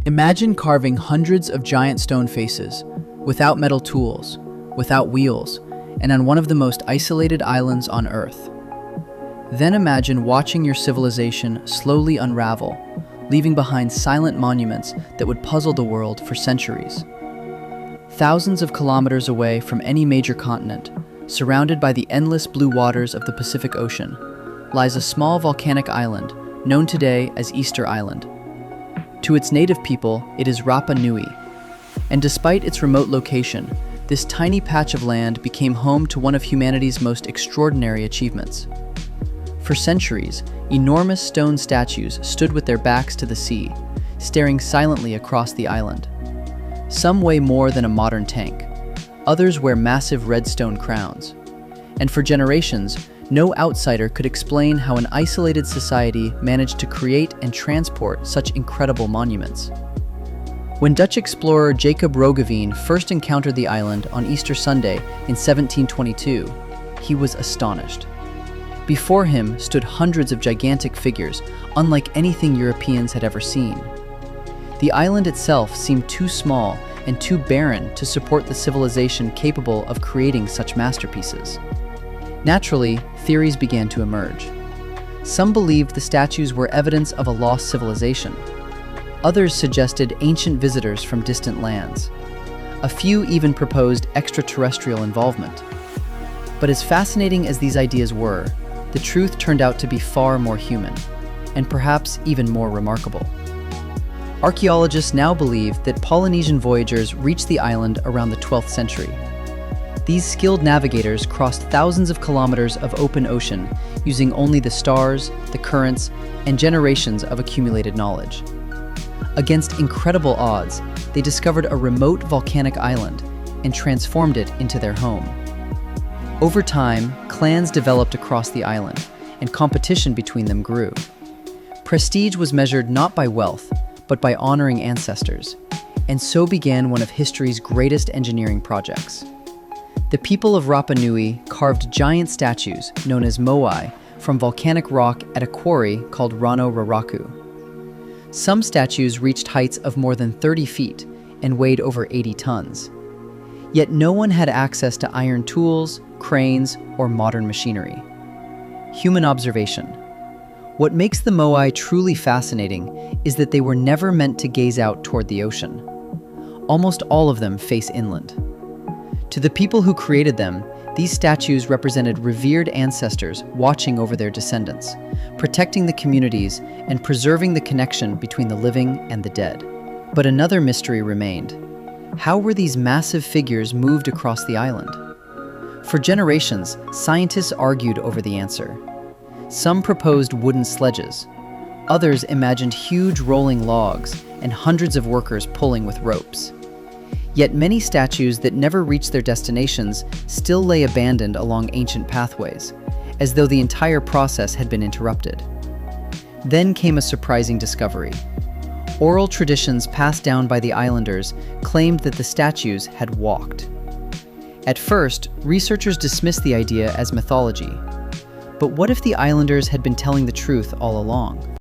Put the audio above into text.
Imagine carving hundreds of giant stone faces, without metal tools, without wheels, and on one of the most isolated islands on Earth. Then imagine watching your civilization slowly unravel, leaving behind silent monuments that would puzzle the world for centuries. Thousands of kilometers away from any major continent, surrounded by the endless blue waters of the Pacific Ocean, lies a small volcanic island known today as Easter Island. To its native people, it is Rapa Nui, and despite its remote location, this tiny patch of land became home to one of humanity's most extraordinary achievements. For centuries, enormous stone statues stood with their backs to the sea, staring silently across the island. Some weigh more than a modern tank. Others wear massive red stone crowns. And for generations, no outsider could explain how an isolated society managed to create and transport such incredible monuments. When Dutch explorer Jacob Roggeveen first encountered the island on Easter Sunday in 1722, he was astonished. Before him stood hundreds of gigantic figures, unlike anything Europeans had ever seen. The island itself seemed too small and too barren to support the civilization capable of creating such masterpieces. Naturally, theories began to emerge. Some believed the statues were evidence of a lost civilization. Others suggested ancient visitors from distant lands. A few even proposed extraterrestrial involvement. But as fascinating as these ideas were, the truth turned out to be far more human, and perhaps even more remarkable. Archaeologists now believe that Polynesian voyagers reached the island around the 12th century. These skilled navigators crossed thousands of kilometers of open ocean using only the stars, the currents, and generations of accumulated knowledge. Against incredible odds, they discovered a remote volcanic island and transformed it into their home. Over time, clans developed across the island, and competition between them grew. Prestige was measured not by wealth, but by honoring ancestors, and so began one of history's greatest engineering projects. The people of Rapa Nui carved giant statues, known as Moai, from volcanic rock at a quarry called Rongorongo. Some statues reached heights of more than 30 feet and weighed over 80 tons. Yet no one had access to iron tools, cranes, or modern machinery. Human observation. What makes the Moai truly fascinating is that they were never meant to gaze out toward the ocean. Almost all of them face inland. To the people who created them, these statues represented revered ancestors watching over their descendants, protecting the communities and preserving the connection between the living and the dead. But another mystery remained. How were these massive figures moved across the island? For generations, scientists argued over the answer. Some proposed wooden sledges. Others imagined huge rolling logs and hundreds of workers pulling with ropes. Yet many statues that never reached their destinations still lay abandoned along ancient pathways, as though the entire process had been interrupted. Then came a surprising discovery. Oral traditions passed down by the islanders claimed that the statues had walked. At first, researchers dismissed the idea as mythology. But what if the islanders had been telling the truth all along?